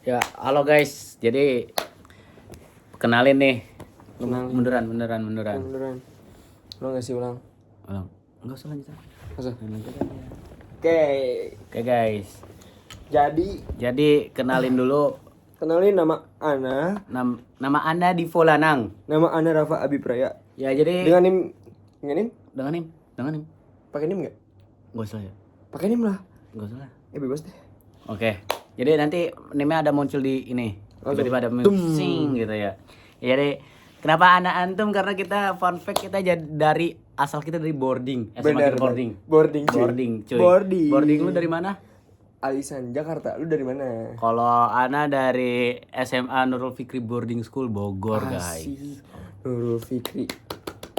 Ya, halo guys. Jadi kenalin nih. Kenalin. Beneran. Lo nggak sih ulang? Enggak usah lanjut. Masa? Lanjut aja. Oke. Guys. Jadi Kenalin dulu kenalin nama Ana. nama Anda di Volanang. Nama Ana Rafa Abipraya. Ya, jadi Dengan nim? dengan nim. Pakai nim nggak? Enggak usah ya. Pakai nim lah. Enggak usah. Bebas deh. Oke. Jadi nanti nimnya ada muncul di ini. Tiba-tiba ada sing gitu ya. Jadi kenapa anak antum? Karena kita fun fact kita dari asal kita dari boarding. Bener, boarding. Boarding, cuy. Boarding lu dari mana? Alisan Jakarta. Lu dari mana? Kalau Ana dari SMA Nurul Fikri Boarding School Bogor, guys.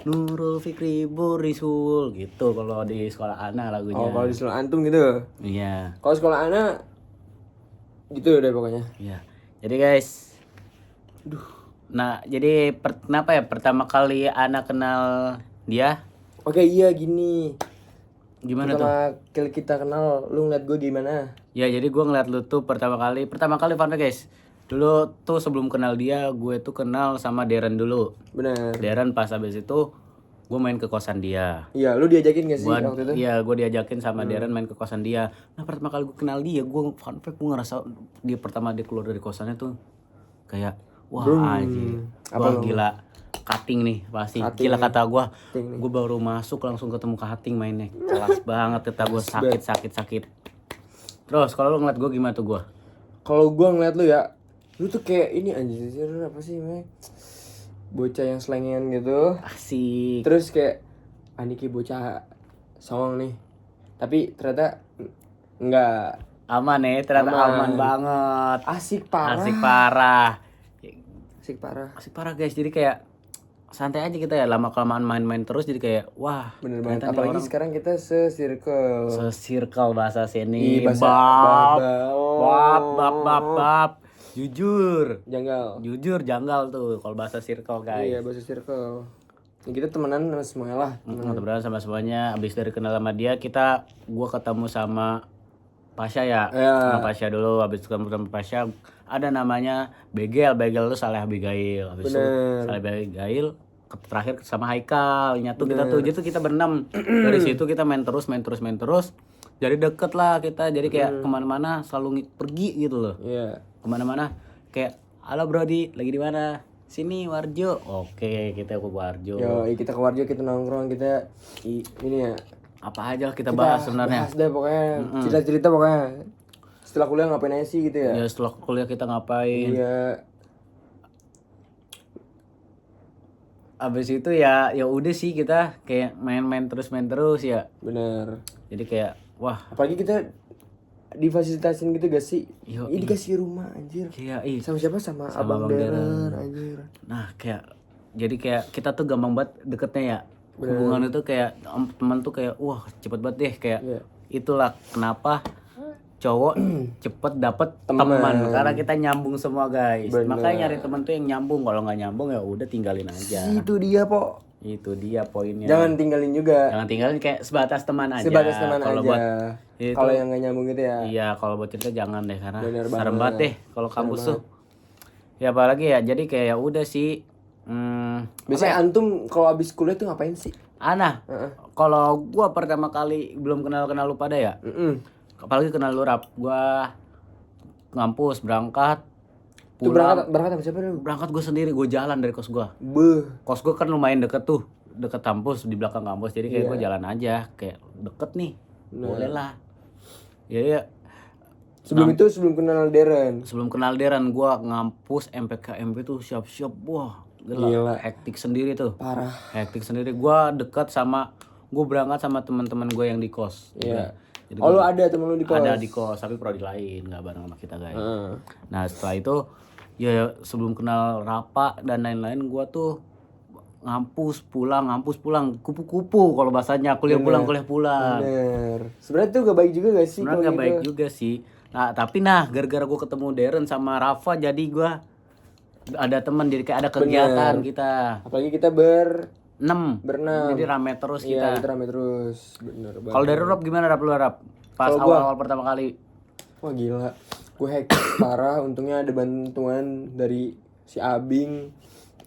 Nurul Fikri Boarding School gitu kalau di sekolah Ana lagunya. Oh, kalau di sekolah antum gitu. Iya. Kalau sekolah Ana gitu deh pokoknya. Iya. Jadi guys, nah, jadi kenapa ya pertama kali Ana kenal dia? Oke, iya gini. Gimana tuh? Pertama kali kita kenal, lu ngeliat gue gimana? Ya, jadi gue ngeliat lu tuh pertama kali fun fact guys. Dulu tuh sebelum kenal dia, gue tuh kenal sama Darren dulu. Bener. Darren pas habis itu gue main ke kosan dia. Iya, lu diajakin gak sih waktu itu? Iya, gue diajakin sama Darren main ke kosan dia. Nah, pertama kali gue kenal dia, gue fun fact gue ngerasa dia pertama dia keluar dari kosannya tuh kayak wah anjir. Wah gila. Cutting nih pasti. Gila kata gue baru masuk langsung ketemu cutting mainnya. Kelas banget kata gue, sakit. Terus kalau lu ngeliat gue gimana tuh gue? Kalau gue ngeliat lu ya, lu tuh kayak ini anjir apa sih namanya? Bocah yang selengean gitu. Asik. Terus kayak kayak bocah songong nih. Tapi ternyata enggak Aman ya, ternyata aman banget. Asik parah Guys, jadi kayak santai aja kita ya, lama kelamaan main-main terus jadi kayak wah bener banget. Apalagi sekarang kita se-circle bahasa sini. Bab. Jujur janggal tuh kalau bahasa circle guys. Iya, bahasa circle. Ya, kita temenan sama semuanya lah. Temenan sama semuanya. Abis dari kenal sama dia, gua ketemu sama Pasha ya. Sama Pasha dulu. Abis ketemu sama Pasha, ada namanya Begel lu Saleh Abigail. Abis itu Saleh Abigail terakhir sama Haikal. Nyatu kita tuh. Jadi kita berenam. Dari situ kita main terus. Jadi deket lah kita. Jadi kayak kemana-mana selalu pergi gitu loh. Iya. Kemana-mana kayak halo Brody, lagi di mana? Sini Warjo. Oke, kita ke Warjo. Kita ke Warjo, kita nongkrong, kita ini ya. Apa aja kita bahas sebenarnya. Bahas deh pokoknya. Cerita-cerita pokoknya. Setelah kuliah ngapain aja sih gitu ya? Ya, setelah kuliah kita ngapain? Iya. Abis itu ya udah sih kita kayak main terus ya. Bener. Jadi kayak wah. Apalagi kita difasilitasin gitu gak sih? Ini dikasih rumah anjir. Iya, sama siapa? Sama Abang Darren anjir. Nah, jadi kayak kita tuh gampang banget deketnya ya. Hubungan itu kayak teman tuh kayak wah cepet banget deh kayak. Itulah kenapa cowok cepet dapet teman karena kita nyambung semua guys. Makanya nyari teman tuh yang nyambung. Kalau nggak nyambung ya udah tinggalin aja. Itu dia poinnya. Jangan tinggalin kayak sebatas teman aja. Kalau buat kalau yang nggak nyambung gitu ya. Iya, kalau buat cerita jangan deh karena serem banget deh kalau kampus tuh. Ya apalagi ya, jadi kayak ya udah sih. Biasanya antum kalau abis kuliah tuh ngapain sih? Ana, kalau gua pertama kali belum kenal lu pada ya. Apalagi kenal lu Rap, gua ngampus berangkat. Itu berangkat sama siapa lu? Berangkat gue sendiri, gue jalan dari kos gue. Kos gue kan lumayan deket tuh, deket kampus, di belakang kampus. Jadi kayak gue jalan aja, kayak deket nih, boleh lah. Ya. Sebelum kenal Darren. Sebelum kenal Darren, gue ngampus MPKMP tuh siap-siap, wah gila. Hektik sendiri tuh. Parah. Hektik sendiri. Gue berangkat sama teman-teman gue yang di kos. Iya. Jadi lu ada temen lu di kos? Ada di kos, tapi prodi lain, nggak bareng sama kita guys. Nah setelah itu, ya sebelum kenal Rapa dan lain-lain, gue tuh ngampus pulang, kupu-kupu kalau bahasanya, kuliah pulang. Bener. Sebenarnya tuh gak baik juga gak sih? Sebenarnya gak baik juga sih. Nah tapi gara-gara gue ketemu Darren sama Rafa, jadi gue ada teman, jadi kayak ada kegiatan kita. Apalagi kita berenam. Jadi rame terus kita. Iya, kita rame terus. Bener banget. Kalau dari Rob gimana Rap? Pas awal-awal pertama kali? Wah gila. gue hektik parah. Untungnya ada bantuan dari si Abing,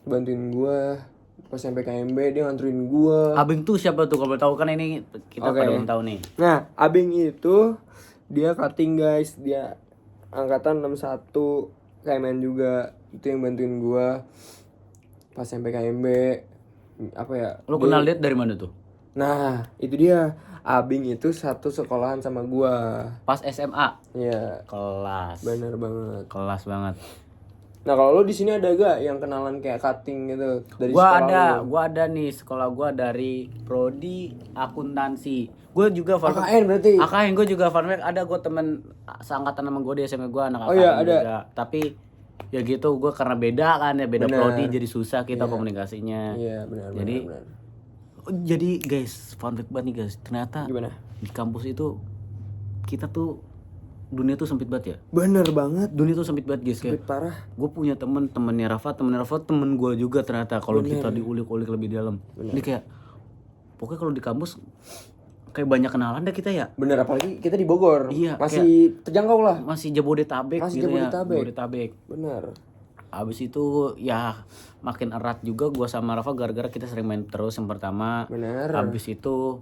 bantuin gue pas sampai KMB, dia nganterin gue. Abing tuh siapa tuh kalau boleh tahu, kan ini kita pada belum tahu nih. Nah, Abing itu dia cutting guys, dia angkatan 61 KMN juga, itu yang bantuin gue pas sampai KMB. Apa ya? Lu kenal dia dari mana tuh? Nah, itu dia. Abing itu satu sekolahan sama gue. Pas SMA. Iya. Kelas. Bener banget. Kelas banget. Nah, kalau lu di sini ada gak yang kenalan kayak cutting gitu dari sekolah lu? Gua ada nih, sekolah gua dari prodi akuntansi. Gue juga AKN berarti. AKN gue juga fun fact, ada gue temen seangkatan sama gue di SMA gue anak AKN iya, ada. juga. Tapi ya gitu, gue karena beda kan ya, beda Bener. prodi jadi susah kita komunikasinya. Iya, benar. Jadi guys, fun fact banget nih guys. Ternyata Gimana? di kampus itu kita tuh dunia tuh sempit banget ya. Bener banget. Dunia tuh sempit banget guys. Sempit Kayak parah. gue punya temennya Rafa temen gue juga ternyata. Kalau kita diulik-ulik lebih dalam, ini kayak pokoknya kalau di kampus kayak banyak kenalan deh kita ya. Bener, apalagi kita di Bogor. Iya, masih terjangkau lah. Masih Jabodetabek Masih gitu Jabodetabek. ya. Bener. Abis itu ya makin erat juga gua sama Rafa gara-gara kita sering main terus yang pertama. Bener. Abis itu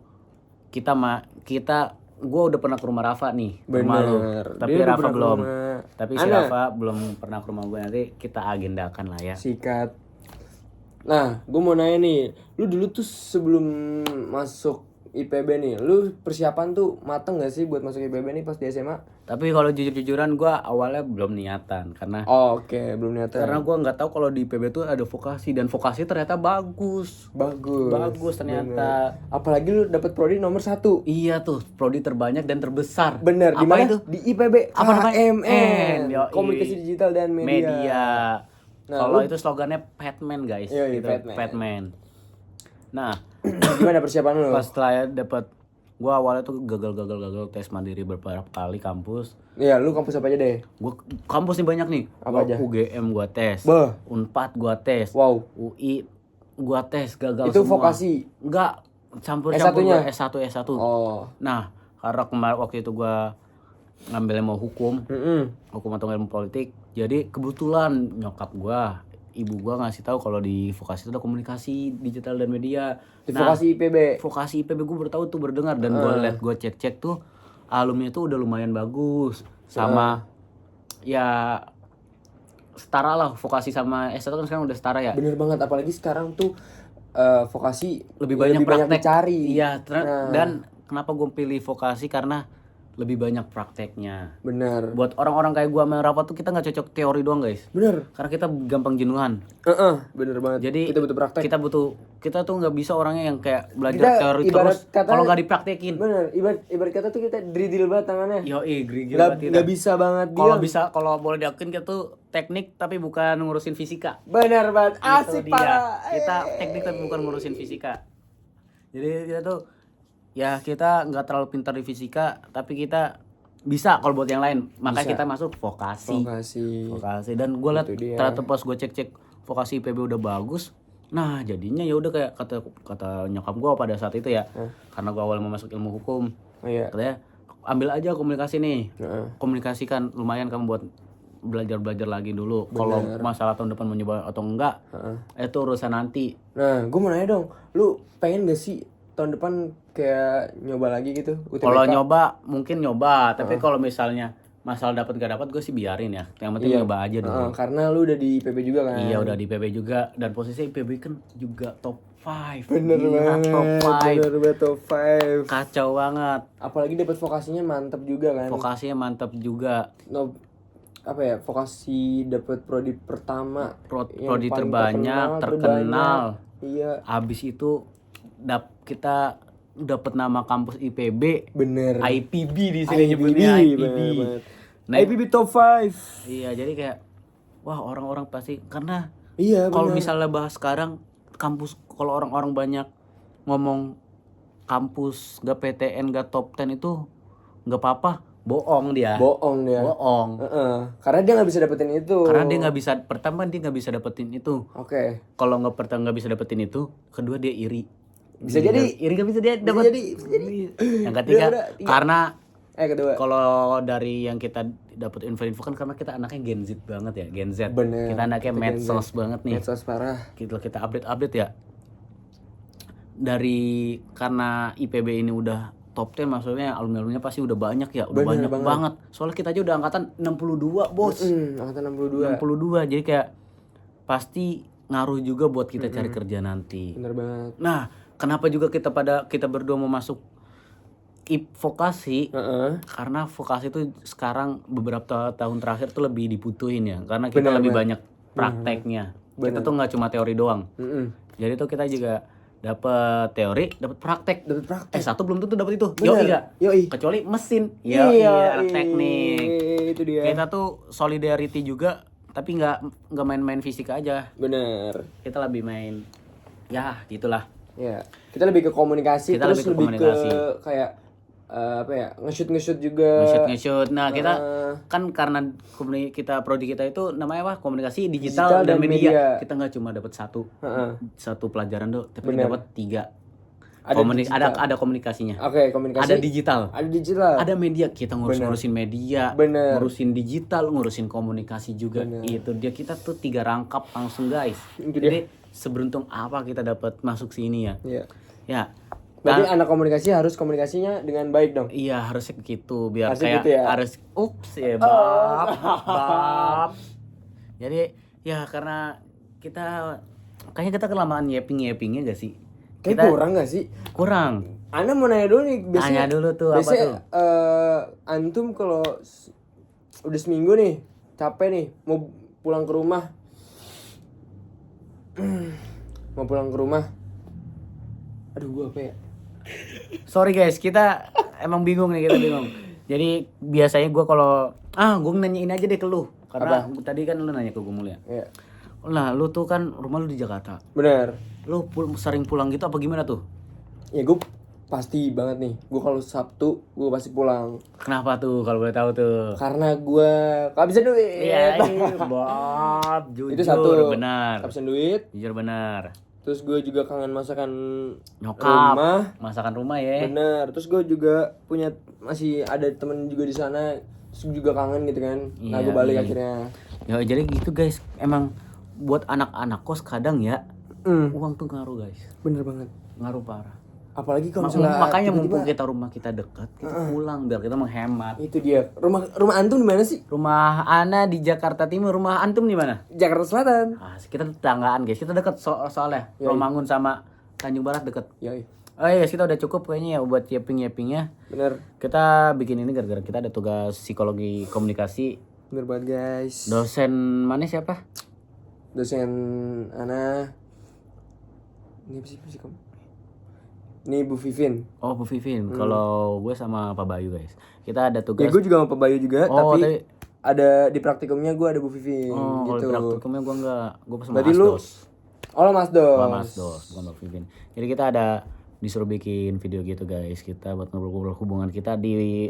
gua udah pernah ke rumah Rafa nih, rumah lu. Tapi Dia udah Rafa pernah ke belum. rumah Tapi si Rafa belum pernah ke rumah gue, nanti kita agendakan lah ya. Sikat. Nah, gue mau nanya nih, lu dulu tuh sebelum masuk IPB nih, lu persiapan tuh mateng gak sih buat masuk IPB nih pas di SMA? Tapi kalau jujur-jujuran gue awalnya belum niatan karena Oke, belum niatan. karena gue nggak tahu kalau di IPB tuh ada vokasi, dan vokasi ternyata bagus ternyata. Apalagi lu dapet prodi nomor 1. Iya tuh, prodi terbanyak dan terbesar. Bener, di Apa mana? itu? Di IPB. Apa namanya? KMN. Yoi. Komunikasi Digital dan Media. Nah, kalau itu slogannya Fatman guys. Yoi, gitu, Fatman. Fatman. Nah, Gimana persiapan lu? pas setelah dapat, gua awalnya tuh gagal tes mandiri beberapa kali kampus. Iya, lu kampus apa aja deh? Gua kampus nih banyak nih. Apa aja? UGM gua tes. Bah. Unpad gua tes. Wow. UI gua tes, gagal Itu semua. vokasi? Enggak, campur S1-nya? S1. Oh. Nah, karena kemarin waktu itu gua ngambilnya mau hukum atau ilmu politik, jadi kebetulan nyokap gua, ibu gua ngasih tahu kalau di vokasi itu ada komunikasi digital dan media. Di vokasi IPB. Vokasi IPB gua baru tahu tuh, berdengar, dan gua cek tuh alumni itu udah lumayan bagus, sama ya setara lah, vokasi sama S1 kan sekarang udah setara ya. Bener banget, apalagi sekarang tuh vokasi Lebih banyak praktek dicari. Iya, dan kenapa gue pilih vokasi karena lebih banyak prakteknya. Bener. Buat orang-orang kayak gua sama Rafa tuh kita nggak cocok teori doang guys. Bener. Karena kita gampang jenuhan. Bener banget. Jadi kita butuh praktek. Kita tuh nggak bisa orangnya yang kayak belajar teori terus kalau nggak dipraktekin. Bener. Ibarat kata tuh kita dridil banget tangannya. Yoi, grigil banget. Nggak bisa banget dia. Kalau boleh diakuin kita tuh teknik tapi bukan ngurusin fisika. Bener banget. Asik Itu dia. parah. Kita teknik tapi bukan ngurusin fisika. Jadi kita tuh ya kita nggak terlalu pintar di fisika, tapi kita bisa kalau buat yang lain. Makanya kita masuk vokasi. Dan gue liat ternyata pas gue cek vokasi IPB udah bagus. Nah jadinya ya udah kayak kata nyokap gue pada saat itu ya, karena gue awal mau masuk ilmu hukum, katanya ambil aja komunikasi nih. Komunikasikan, lumayan kamu buat belajar lagi dulu. Kalau masalah tahun depan mau nyoba atau enggak, itu urusan nanti. Nah gue mau nanya dong, lu pengen gak sih tahun depan kayak nyoba lagi gitu UTBK? Kalau nyoba mungkin nyoba, tapi kalau misalnya masalah dapat gak dapat, gue sih biarin ya. Yang penting nyoba aja dulu. Karena lu udah di IPB juga kan? Iya, udah di IPB juga, dan posisi IPB kan juga top 5. Bener banget, top 5. Kacau banget. Apalagi dapat vokasinya mantep juga kan? Vokasinya mantep juga. Vokasi dapat prodi pertama, prodi terbanyak, terkenal. Iya. Abis itu kita dapat nama kampus IPB. Bener. IPB di sini nyebutnya IPB. Nah, IPB top 5. Iya, jadi kayak wah, orang-orang pasti, karena kalau misalnya bahas sekarang kampus, kalau orang-orang banyak ngomong kampus gak PTN gak top 10 itu gak apa-apa, bohong dia. Karena dia nggak bisa dapetin itu. Pertama dia nggak bisa dapetin itu. Oke. Kalau nggak bisa dapetin itu, kedua dia iri. Bisa jadi iri nggak bisa dia dapat. Yang ketiga karena Kedua. Kalau dari yang kita dapat info-info kan karena kita anaknya Gen Z banget ya, Gen Z. Bener. Kita anaknya medsos banget nih. Medsos parah. Kita update ya. Dari karena IPB ini udah top 10, maksudnya alumni-alumninya pasti udah banyak ya, udah Bener banyak banget. Soalnya kita aja udah angkatan 62, Bos. Angkatan 62. 62. Jadi kayak pasti ngaruh juga buat kita cari kerja nanti. Bener banget. Nah, kenapa juga kita berdua mau masuk vokasi? Karena vokasi itu sekarang beberapa tahun terakhir tuh lebih dibutuhin ya, karena kita lebih banyak prakteknya. Kita tuh nggak cuma teori doang. Jadi tuh kita juga dapat teori, dapat praktek. Satu belum tentu dapat itu. Yoi. Kecuali mesin. Iya, teknik. Itu dia. Kita tuh solidarity juga, tapi nggak main-main fisika aja. Bener. Kita lebih main, ya gitulah. Ya, kita lebih ke komunikasi, Kita terus lebih ke komunikasi. kayak nge-shoot juga. Nge-shoot. Nah, kita kan karena kita prodi kita itu namanya apa? Komunikasi digital dan media. Kita nggak cuma dapat satu pelajaran doang, tapi dapat 3. Ada komunikasinya. Oke, komunikasi. Ada digital. Ada media. Kita ngurusin media, ngurusin digital, ngurusin komunikasi juga. Itu dia, kita tuh 3 rangkap langsung, guys. Jadi seberuntung apa kita dapat masuk sini ya. Iya. Ya. Berarti anak komunikasi harus komunikasinya dengan baik dong. Iya, harusnya gitu biar harus kayak gitu ya? harus bab. Jadi ya karena kayaknya kita kelamaan yappingnya gak sih? Kayak kurang gak sih? Kurang. Ana mau nanya dulu nih, Tanya dulu tuh, apa tuh? Antum kalau udah seminggu nih, capek nih, mau pulang ke rumah. Aduh, gua apa ya? Sorry guys, kita emang bingung. Jadi biasanya gue kalau gue nanyain aja deh ke lu, karena tadi kan lu nanya ke gue mulu ya. Iya. Lah, lu tuh kan rumah lu di Jakarta. Bener. Lu sering pulang gitu apa gimana tuh? Ya gue pasti banget nih. Gue kalau Sabtu gue pasti pulang. Kenapa tuh kalau boleh tahu tuh? Karena gue kehabisan duit. Iya, Bob, jujur. Itu satu. Benar. Kehabisan duit. Jujur benar. Terus gue juga kangen masakan Nyokap. rumah. Masakan rumah ya. Bener. Terus gue juga masih ada temen juga di sana. Terus juga kangen gitu kan. Nah, gue balik akhirnya. Ya jadi gitu guys. Emang buat anak-anak kos kadang ya uang tuh ngaruh guys. Bener banget. Ngaruh parah. Apalagi kalau misalnya makanya mumpung rumah kita dekat, kita pulang biar kita menghemat. Itu dia. Rumah antum di mana sih? Rumah Ana di Jakarta Timur. Rumah antum di mana? Jakarta Selatan. Kita tetanggaan guys. Kita dekat soalnya. Romangun sama Tanjung Barat dekat. Yoi. Oh iya, kita udah cukup kayaknya ya buat yappingnya. Bener. Kita bikin ini gara-gara kita ada tugas psikologi komunikasi. Bener banget guys. Dosen mana siapa? Dosen Ana. Ini apa sih kamu? Ini Bu Vivin. Oh, Bu Vivin. Kalau gue sama Pak Bayu guys. Kita ada tugas. Ya gue juga sama Pak Bayu juga, tapi ada di praktikumnya gue ada Bu Vivin gitu. Kalau di praktikumnya gue enggak. Gue sama Mas Dos. Oh, Mas Dos. Mas Dos, bukan Bu Vivin. Jadi kita ada disuruh bikin video gitu guys. Kita buat ngobrol-ngobrol hubungan kita di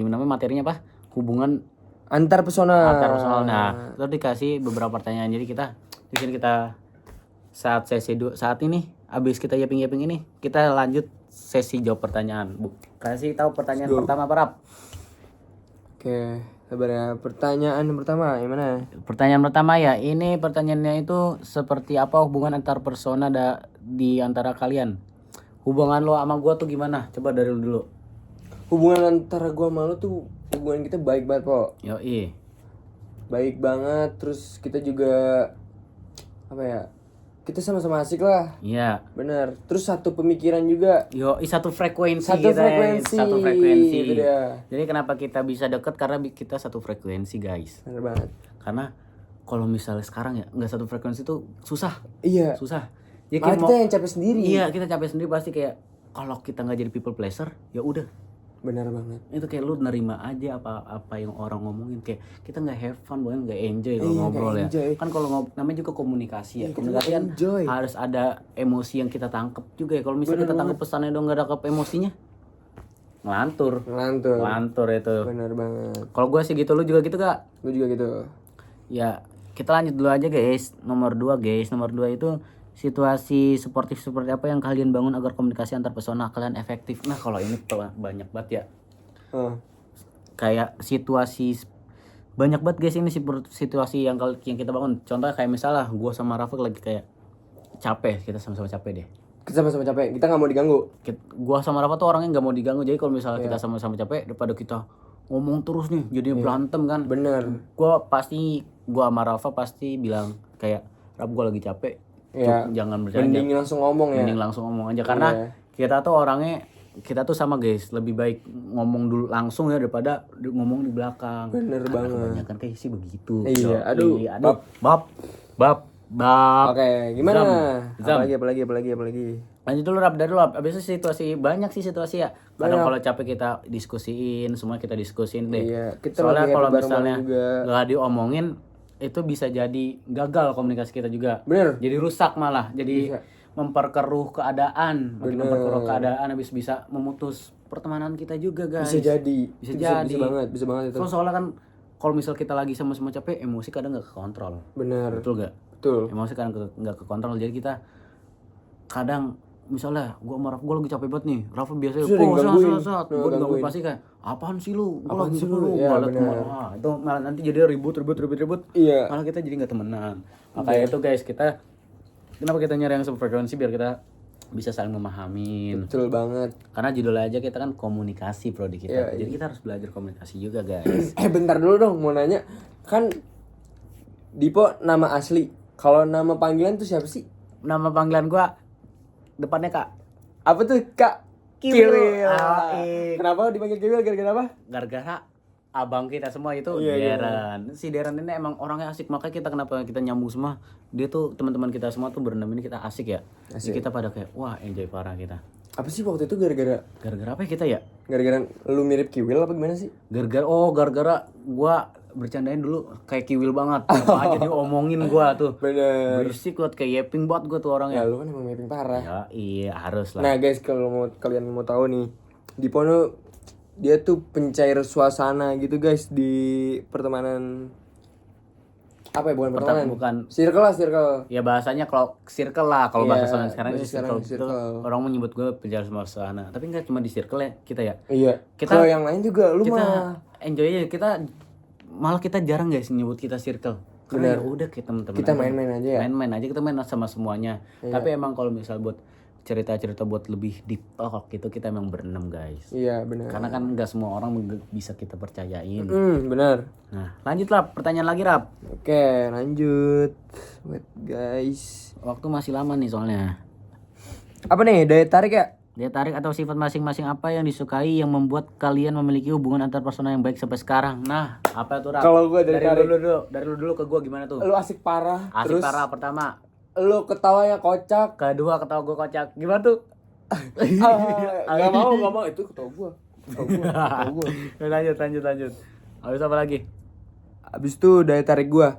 namanya materinya apa? Hubungan antar personal. Nah, terus dikasih beberapa pertanyaan. Jadi di sini kita saat ini abis kita yapping ini, kita lanjut sesi jawab pertanyaan. Bu, kasih tahu pertanyaan pertama apa, Rap? Oke, sabar ya. Pertanyaan pertama gimana? Pertanyaan pertama ya, ini pertanyaannya itu seperti apa hubungan antar persona di antara kalian? Hubungan lo sama gua tuh gimana? Coba dari lu dulu. Hubungan antara gua sama lo tuh hubungan kita baik banget, Po. Yoi. Baik banget, terus kita juga apa ya? Kita sama-sama asik lah. Iya. Bener. Terus satu pemikiran juga. Satu frekuensi. Satu frekuensi. Itu dia. Jadi kenapa kita bisa deket? Karena kita satu frekuensi guys. Bener banget. Karena kalau misalnya sekarang ya nggak satu frekuensi tuh susah. Iya. Susah. Ya, kita yang capek sendiri. Iya, kita capek sendiri pasti kayak kalau kita nggak jadi people pleaser ya udah. Benar banget. Itu kayak lu nerima aja apa yang orang ngomongin, kayak kita nggak have fun, nggak enjoy kalau ngobrol ya. Kan kalau namanya juga komunikasi ya. Komunikasi kan harus ada emosi yang kita tangkep juga ya. Kalau misalnya kita tangkep pesannya dong nggak tangkep emosinya, ngelantur itu. Benar banget. Kalau gue sih gitu, lu juga gitu gak? Gue juga gitu. Ya kita lanjut dulu aja guys. Nomor 2 itu situasi sportif seperti apa yang kalian bangun agar komunikasi antar personal kalian efektif. Nah kalau ini banyak banget ya. Kayak situasi banyak banget guys ini situasi yang kita bangun. Contohnya kayak misalnya gue sama Rafa lagi kayak capek, kita sama-sama capek deh. Kita sama-sama capek, kita nggak mau diganggu. Gua sama Rafa tuh orangnya nggak mau diganggu, jadi kalau misalnya kita sama-sama capek daripada kita ngomong terus nih jadinya berantem kan. Bener. Gua sama Rafa pasti bilang kayak, Raf gua lagi capek, jangan bercanda. Mending langsung ngomong ya. Mending langsung ngomong aja karena kita tuh orangnya, kita tuh sama guys, lebih baik ngomong dulu langsung ya daripada ngomong di belakang. Bener banget. Kebanyakan kayak sih begitu. Iya, aduh. Bab. Oke, gimana? Apalagi. Lanjut dulu Rap, dari Rap. Abis itu banyak sih situasi ya. Kadang kalau capek kita diskusiin, semua kita diskusin deh. Iya, kita soalnya kalau misalnya juga nggak diomongin, itu bisa jadi gagal komunikasi kita juga. Bener. Jadi rusak malah. Jadi memperkeruh keadaan. Makin memperkeruh keadaan, habis bisa memutus pertemanan kita juga guys. Bisa jadi. Bisa banget itu. Soalnya kan kalau misal kita lagi sama-sama capek, emosi kadang nggak kekontrol. Bener. Betul nggak? Betul. Emosi kadang nggak kekontrol, jadi kita kadang misalnya gue sama Rafa, gue lagi capek banget nih. Rafa biasanya saat gue digangguin pasti kayak apaan sih lu, gue lagi dulu itu malah nanti jadi ribut iya. malah kita jadi nggak temenan. Makanya itu guys, kenapa kita nyari yang sefrekuensi biar kita bisa saling memahamin. Betul banget. Karena judulnya aja kita kan komunikasi prodi kita. Jadi kita harus belajar komunikasi juga guys. Bentar dulu dong, mau nanya. Kan Dipo nama asli. Kalau nama panggilan tuh siapa sih? Nama panggilan gua depannya Kak. Apa tuh Kak? Kiwil. Kenapa dipanggil Kiwil? Gara-gara apa? Gara-gara abang kita semua itu Deren. Si Deren ini emang orangnya asik, makanya kenapa kita nyambung semua. Dia tuh teman-teman kita semua tuh berenam ini kita asik ya. Jadi kita pada kayak wah enjoy parah kita. Apa sih waktu itu gara-gara apa ya kita ya? Gara-gara lu mirip Kiwil apa gimana sih? Gara-gara gua bercandain dulu kayak Kiwil banget. Apa aja diomongin gua tuh. Bener. Berisik banget, kayak yeping banget gua tuh orangnya. Ya lu kan emang yeping parah. Ya iya harus lah. Nah guys, kalau kalian mau tahu nih, Dipo dia tuh pencair suasana gitu guys di pertemanan. Apa ya, bukan pertemanan? Bukan. Circle. Ya bahasanya kalau circle lah, kalau bahasa sekarang ini circle. Orang menyebut gue pencair suasana. Tapi nggak cuma di circle ya kita ya. Iya. Kita yang lain juga lu mah enjoy aja. Malah kita jarang guys nyebut kita circle. Karena ya udah kita teman-teman. Kita main-main aja ya. Main-main aja, kita main sama semuanya. Tapi emang kalau misal buat cerita-cerita buat lebih deep talk gitu kita emang berenam guys. Iya benar. Karena kan nggak semua orang bisa kita percayain. Benar. Nah lanjut Rap, pertanyaan lagi Rap. Oke lanjut. Wait guys. Waktu masih lama nih soalnya. Apa nih daya tarik ya? Daya tarik atau sifat masing-masing apa yang disukai yang membuat kalian memiliki hubungan antar personal yang baik sampai sekarang? Nah apa tuh Rap? Kalau gue dari lu dulu ke gue gimana tuh? Lu asik parah. Asik parah pertama. Lu ketawanya kocak. Kedua ketawa gue kocak. Gimana tuh? Gak mau itu ketawa gue. Lanjut. Habis apa lagi? Habis itu daya tarik gue.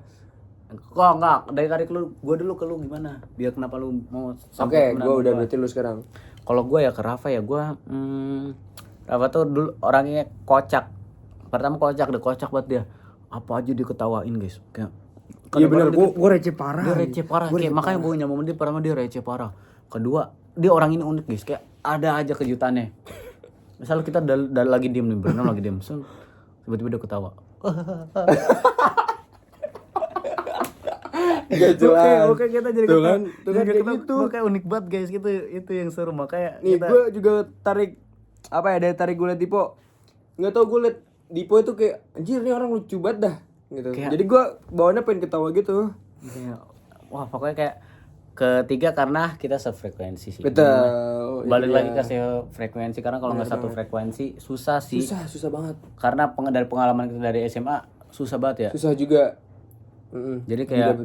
Kok enggak? Daya tarik lu, gue dulu ke lu gimana? Biar kenapa lu mau sampai gue udah berarti lu sekarang. Kalau gue ya ke Rafa ya, Rafa tuh dulu orangnya kocak. Pertama kocak banget dia. Apa aja diketawain guys. Kayak iya benar, gue receh parah. Kayak makanya gue nyambung dia, pertama dia receh parah. Kedua, dia orang ini unik guys, kayak ada aja kejutannya. Misal kita lagi diem nih, berenam lagi diem, tiba-tiba dia ketawa. Gak jelas. Oke, kita jadi tuh kan kayak gitu. Makanya unik banget guys, itu yang seru. Makanya nih gue juga tarik apa ya, daya tarik gue liat Dipo. Nggak tau, gue liat Dipo itu kayak anjir nih orang lucu banget dah gitu. Kayak, jadi gue bawaannya pengen ketawa gitu. Wah pokoknya kayak ketiga karena kita sefrekuensi sih. Betul. Balik lagi ke frekuensi, karena kalau nggak satu frekuensi susah sih. Susah banget. Karena dari pengalaman kita dari SMA susah banget ya. Susah juga. Jadi kayak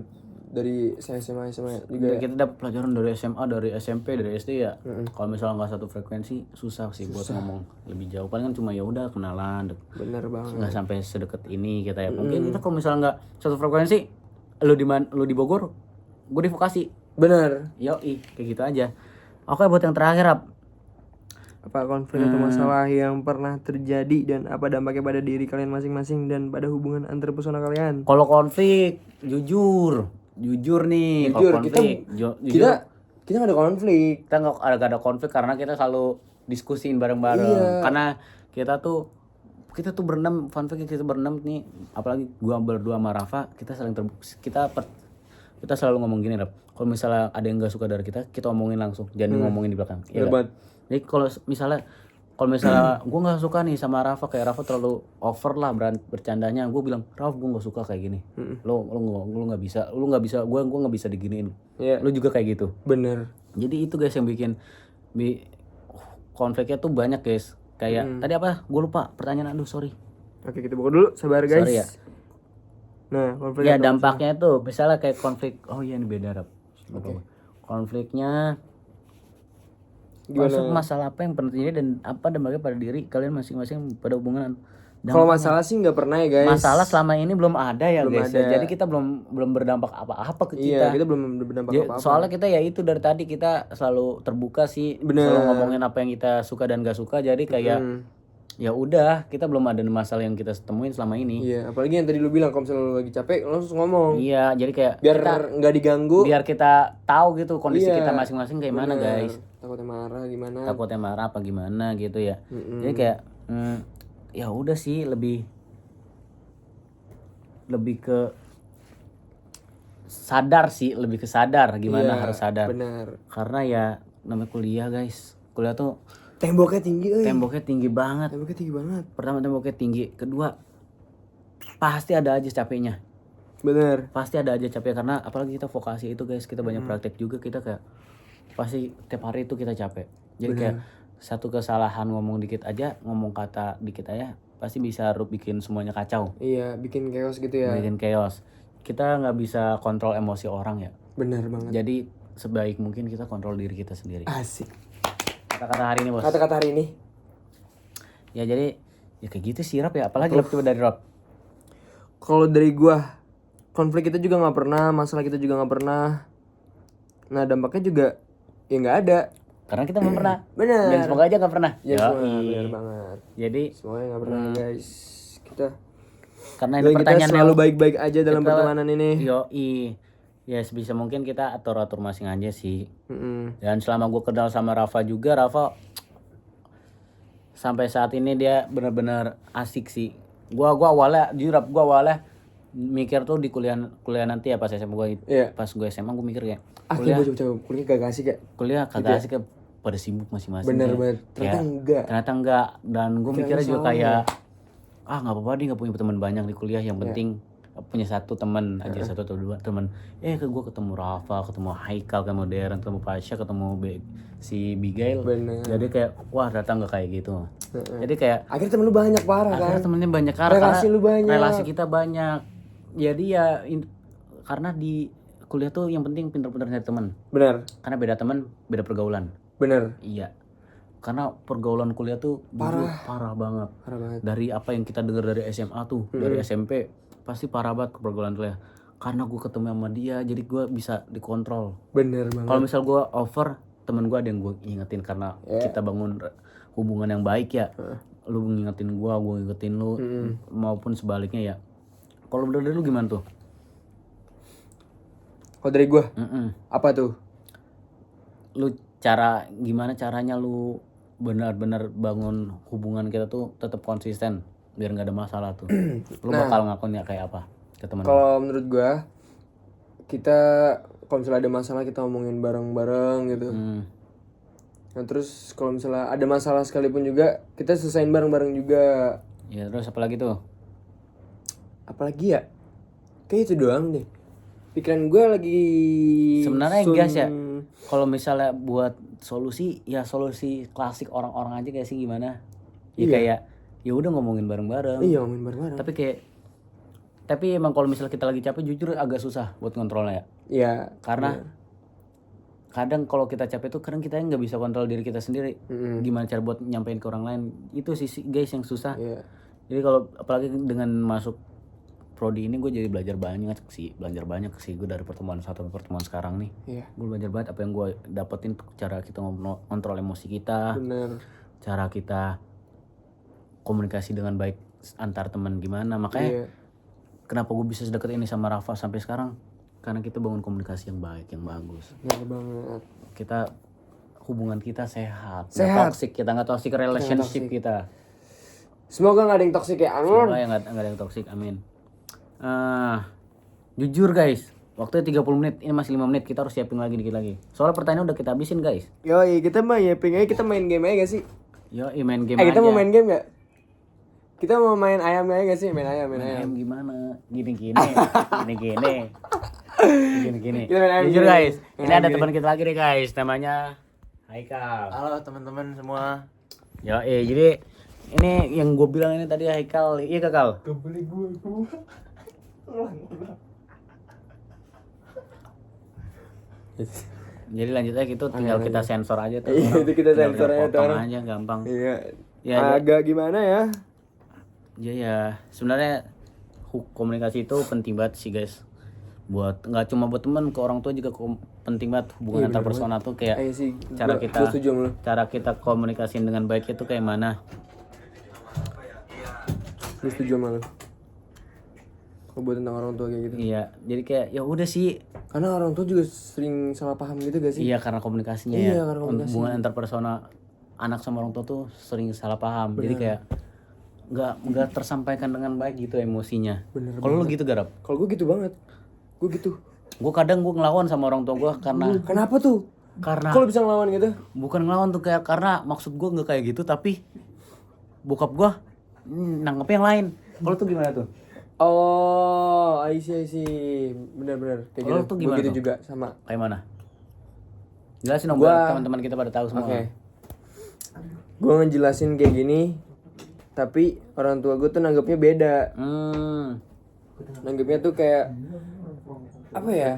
dari SMA juga. Kita dapat pelajaran dari SMA, dari SMP, dari SD ya. Kalau misalnya nggak satu frekuensi susah sih buat ngomong lebih jauh. Paling kan cuma ya udah kenalan. Bener banget. Nggak sampai sedekat ini kita ya. Mungkin kita kalau misalnya nggak satu frekuensi, lu di Bogor, gue di Vokasi. Bener. Yoi, kayak gitu aja. Oke, buat yang terakhir Rap. Apa konflik atau masalah yang pernah terjadi dan apa dampaknya pada diri kalian masing-masing dan pada hubungan antar personal kalian? Kalau konflik, jujur nih. Kalau konflik, kita nggak ada konflik. Kita nggak ada konflik karena kita selalu diskusiin bareng-bareng. Iya. Karena kita tuh kita tuh berenam, fun fact kita berenam nih, apalagi gua berdua sama Rafa, kita saling kita selalu ngomong gini, Rap. Kalau misalnya ada yang gak suka dari kita omongin langsung, jangan ngomongin di belakang. Iya Hebat. Jadi kalau misalnya gue nggak suka nih sama Rafa, kayak Rafa terlalu over lah bercandanya, gue bilang Rafa gue nggak suka kayak gini. Lu nggak bisa, gue nggak bisa diginiin. Iya. Lu juga kayak gitu. Bener. Jadi itu guys yang bikin konfliknya tuh banyak guys. Kayak tadi apa? Gue lupa pertanyaan. Aduh sorry. Oke, kita buka dulu, sabar guys. Sorry ya. Nah, konflik Ya dampaknya tuh misalnya kayak konflik. Oh iya ini beda, Rap. Konfliknya masuk masalah apa yang pernah terjadi dan apa dampaknya pada diri kalian masing-masing pada hubungan. Kalau masalah sih nggak pernah ya guys. Masalah selama ini belum ada ya guys. Jadi kita belum berdampak apa-apa ke kita. Iya, kita belum berdampak apa-apa. Soalnya kita ya itu dari tadi kita selalu terbuka sih. Selalu ngomongin apa yang kita suka dan gak suka. Jadi kayak ya udah, kita belum ada masalah yang kita temuin selama ini. Iya, apalagi yang tadi lu bilang kalau misalnya lu lagi capek langsung ngomong. Iya, jadi kayak biar nggak diganggu. Biar kita tahu gitu kondisi kita masing-masing kayak mana guys. Takutnya marah gimana? Takutnya marah apa gimana gitu ya. Jadi kayak ya udah sih lebih ke sadar sih, lebih ke sadar gimana harus sadar. Benar. Karena ya namanya kuliah guys. Kuliah tuh temboknya tinggi, Temboknya tinggi banget. Pertama temboknya tinggi, kedua pasti ada aja capeknya. Bener. Pasti ada aja capek karena apalagi kita vokasi itu guys, kita banyak praktek juga, kita kayak pasti tiap hari itu kita capek. Jadi kayak satu kesalahan ngomong kata dikit aja pasti bisa bikin semuanya kacau. Iya, bikin chaos gitu ya. Bikin chaos. Kita nggak bisa kontrol emosi orang ya. Benar banget. Jadi sebaik mungkin kita kontrol diri kita sendiri. Asik. Kata-kata hari ini bos. Kata-kata hari ini. Ya jadi ya kayak gitu sih Rob ya. Apalagi coba dari Rob. Kalau dari gua, konflik kita juga nggak pernah, masalah kita juga nggak pernah. Nah dampaknya juga ya nggak ada. Karena kita belum pernah. Benar. Dan semoga aja nggak pernah. Ya benar banget. Jadi semoga nggak pernah guys. Karena ini pertanyaan kita selalu baik-baik aja dalam pertemanan ini. Ya sebisa mungkin kita atur-atur masing aja sih. Dan selama gue kenal sama Rafa juga, Rafa sampai saat ini dia benar-benar asik sih. Gua awalnya jujur, gue awalnya mikir tuh di kuliah nanti ya pas SMA gue. Pas gue SMA gue mikir kayak kuliah kagak asik ya. Kuliah kagak asik, pada sibuk masing-masing. Bener banget. Ternyata enggak. Dan gue mikirnya juga kayak nggak apa-apa dia nggak punya teman banyak di kuliah, yang penting punya satu teman aja, satu atau dua teman. Ke gue ketemu Rafa, ketemu Haikal, ketemu Deren, ketemu Pasha, ketemu si Bigail. Bener. Jadi kayak wah ternyata nggak kayak gitu. Jadi kayak akhirnya temen lu banyak parah kan. Akhirnya temennya banyak relasi lu banyak. Relasi kita banyak. Jadi ya karena di kuliah tuh yang penting pintar-pintar nyari teman. Benar. Karena beda teman, beda pergaulan. Benar. Iya. Karena pergaulan kuliah tuh parah banget. Dari apa yang kita dengar dari SMA tuh, dari SMP pasti parah banget ke pergaulan kuliah. Karena gue ketemu sama dia, jadi gue bisa dikontrol. Bener banget. Kalau misal gue over, temen gue ada yang gue ingetin karena kita bangun hubungan yang baik ya. Lu ngingetin gue ngingetin lu, maupun sebaliknya ya. Kalau dari lu gimana tuh? Kalau dari gue, apa tuh? Lu gimana caranya lu benar-benar bangun hubungan kita tuh tetap konsisten biar nggak ada masalah tuh. Lu bakal ngakuin kayak apa ke teman? Kalau menurut gue, kita kalau misalnya ada masalah kita omongin bareng-bareng gitu. Nah terus kalau misalnya ada masalah sekalipun juga kita selesain bareng-bareng juga. Ya terus apa lagi tuh? Apalagi ya? Kayak itu doang deh. Pikiran gue lagi sebenarnya guys ya, kalau misalnya buat solusi klasik orang-orang aja kayak sih gimana? Ya kayak ya udah ngomongin bareng-bareng. Iya, ngomongin bareng-bareng. Tapi emang kalau misalnya kita lagi capek jujur agak susah buat kontrolnya ya. Iya. Karena kadang kalau kita capek tuh kadang kita nggak bisa kontrol diri kita sendiri. Gimana cara buat nyampein ke orang lain? Itu sih guys yang susah. Iya. Jadi kalau apalagi dengan masuk prodi ini gue jadi belajar banyak sih gue dari pertemuan sekarang nih. Iya. Gue belajar banget apa yang gue dapetin, cara kita ngontrol emosi kita. Bener. Cara kita komunikasi dengan baik antar teman gimana. Makanya kenapa gue bisa sedekat ini sama Rafa sampai sekarang, karena kita bangun komunikasi yang baik, yang bagus. Bener banget. Hubungan kita sehat. Nggak toxic relationship kita. Semoga nggak ada yang toksik ya, amin. Semoga ya nggak ada yang toksik, amin. Jujur guys, waktunya 30 menit, ini masih 5 menit, kita harus siapin lagi dikit lagi. Soalnya pertanyaan udah kita habisin guys. Yoi, kita mah ya pengen kita main game aja gak sih? Yo, main game Kita aja. mau main game gak? Kita mau main ayam aja gak sih? Main ayam. Gimana? Gini. Gini. Kita main ayam Jujur gini. guys, Main ini ayam ada gini. teman kita lagi nih guys, namanya Haikal. Halo teman-teman semua. Yo, jadi ini yang gue bilang ini tadi Haikal, iya Kakal. Kebeli gue. Jadi lanjut aja gitu, tinggal kita sensor aja tuh. Iya, itu kita Tinggal sensor aja tuh potong orang. aja gampang. Iya. Ya, Agak gimana ya? Ya sebenarnya komunikasi itu penting banget sih guys. Buat nggak cuma buat teman, ke orang tua juga penting banget hubungan Iya, antar bener personal tuh kayak Ayo sih, cara gua kita setuju sama lu. cara kita komunikasiin dengan baik itu kayak mana. Gue setuju sama lu. Kalau buat tentang orang tua kayak gitu. Iya, jadi kayak ya udah sih. Karena orang tua juga sering salah paham gitu gak sih? Iya, karena komunikasinya Iya, ya. karena komunikasi. Hubungan antar personal anak sama orang tua tuh sering salah paham. Jadi kayak nggak tersampaikan dengan baik gitu emosinya. Bener Kalau lu gitu Garap? Kalau gue gitu banget. Gue gitu. Gue kadang ngelawan sama orang tua gue karena Kenapa tuh? karena Kalau bisa ngelawan gitu? bukan ngelawan tuh kayak karena maksud gue nggak kayak gitu, tapi bokap gue nanggepnya yang lain. Kalau tuh gimana tuh? Oh, I see. Benar-benar. Kayak Kalau gitu. tuh Gue gimana gitu tuh? juga sama. Kayak mana? Jelasin dong Gua- biar teman-teman kita pada tahu semua. Oke. Gue ngejelasin kayak gini, tapi orang tua gue tuh nanggepnya beda. Nanggepnya tuh kayak apa ya?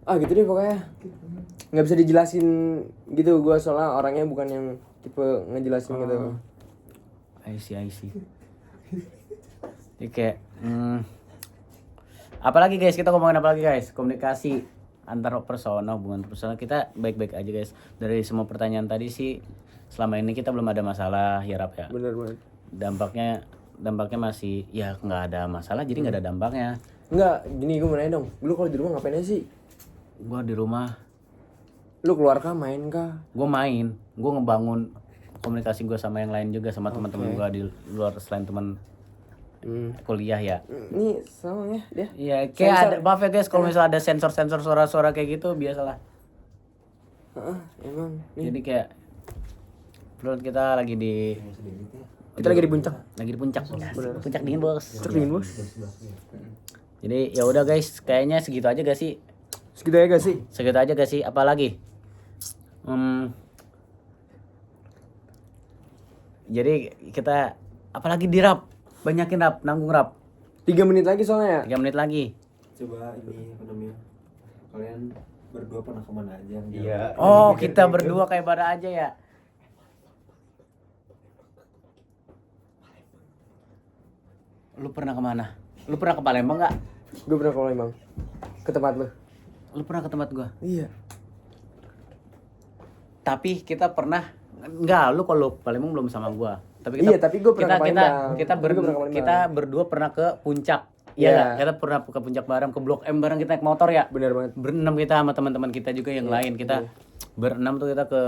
Gitu deh pokoknya. Nggak bisa dijelasin gitu. Gue soalnya orangnya bukan yang tipe ngejelasin gitu. I see. Jadi kayak apalagi guys, kita ngomongin apa lagi guys? Komunikasi antar personal, hubungan personal kita baik-baik aja guys. Dari semua pertanyaan tadi sih selama ini kita belum ada masalah ya Rap ya. Bener banget. Dampaknya masih ya nggak ada masalah, jadi nggak ada dampaknya. Enggak, gini gue mau nanya dong. Lu kalau di rumah ngapain aja sih? Gua di rumah, Lu keluar kah, main kah? gue ngebangun komunikasi gue sama yang lain juga, sama teman-teman gue di luar selain teman kuliah ya. Ini sama ya dia. Iya, kayak ada, maaf ya guys kalau misalnya ada sensor suara-suara kayak gitu biasalah. Emang. Jadi kayak perut kita lagi di puncak. Puncak dingin bos. Puncak dingin bos. Jadi ya udah guys, kayaknya segitu aja gak sih? Segitu ya gak sih? Segitu aja gak sih? Apalagi? Jadi kita apalagi di Rap, banyakin Rap, nanggung Rap. 3 menit lagi soalnya. 3 menit lagi. Coba ini apa namanya? Kalian berdua pernah kemana aja? Iya. Oh, kita berdua kayak pada aja ya. Lu pernah kemana? Lu pernah ke Palembang nggak? Gue pernah ke Palembang. Ke tempat lu. Lu pernah ke tempat gua? Iya. Tapi kita pernah lu kalau Palembang belum sama gua. Tapi kita, Iya, tapi gua pernah ke Palembang. kita Tapi gua pernah ke Palembang. kita berdua pernah ke puncak. Iya, Iya. nggak? Kita pernah ke puncak bareng, ke Blok M bareng, kita naik motor ya. Benar banget. Berenam kita sama teman-teman kita juga yang lain. Kita berenam tuh kita ke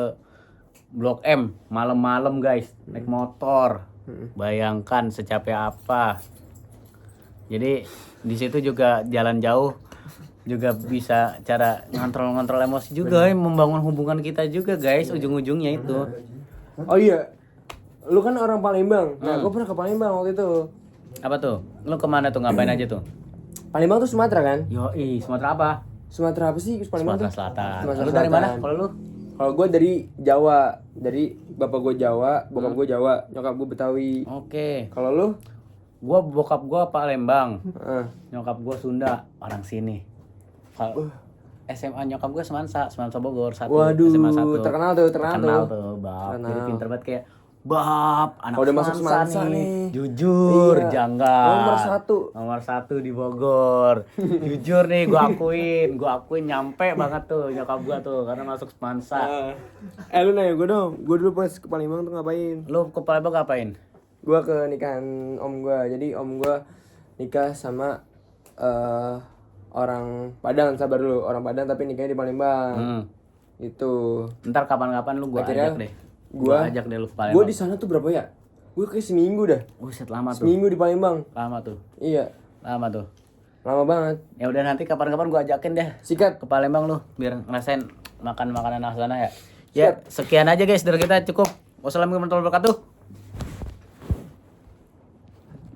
Blok M malam-malam guys, naik motor. Bayangkan secapek apa. Jadi di situ juga jalan jauh juga bisa cara ngontrol emosi juga, membangun hubungan kita juga guys, ujung-ujungnya itu. Oh iya. Lu kan orang Palembang. Nah, gue pernah ke Palembang waktu itu. Apa tuh? Lu kemana tuh? Ngapain aja tuh? Palembang tuh Sumatera kan? Yoi, Sumatera apa? Sumatera apa sih? Palembang Sumatera tuh? Selatan. Sumatera Lu dari mana? Selatan. Kalau lu? Kalau gue dari Jawa. Dari bapak gue Jawa, bokap gue Jawa, nyokap gue Betawi. Oke. Kalau lu? Bokap gua Palembang. Heeh. Nyokap gua Sunda, orang sini. Kalau SMA nyokap gua Semansa Bogor 1. Waduh, SMA 1. terkenal tuh. Bab. Terkenal. Jadi pinter banget kayak Bab, anak Udah masuk Semansa Semansa nih. Jujur, Iya. janggal. Nomor 1 di Bogor. Jujur nih gua akuin nyampe banget tuh nyokap gua tuh karena masuk Semansa. Lu nanya gue dong. Gue dulu pas ke Palembang tuh ngapain? Lu ke Palembang ngapain? Gue ke nikahan om gue. Jadi om gue nikah sama orang Padang. Sabar dulu, orang Padang tapi nikahnya di Palembang. Itu. Ntar kapan-kapan lu gua Akhirnya ajak deh. gua Ajak deh lu ke Palembang. Gue di sana tuh berapa ya? Gue kayak seminggu dah. Buset, lama tuh. Seminggu di Palembang. Lama tuh. Iya, Lama tuh. lama banget. Ya udah nanti kapan-kapan gua ajakin deh Sikat. ke Palembang lu biar ngerasain makan makanan khas sana ya. Ya, sekian aja guys dari kita, cukup. Wassalamualaikum warahmatullahi wabarakatuh.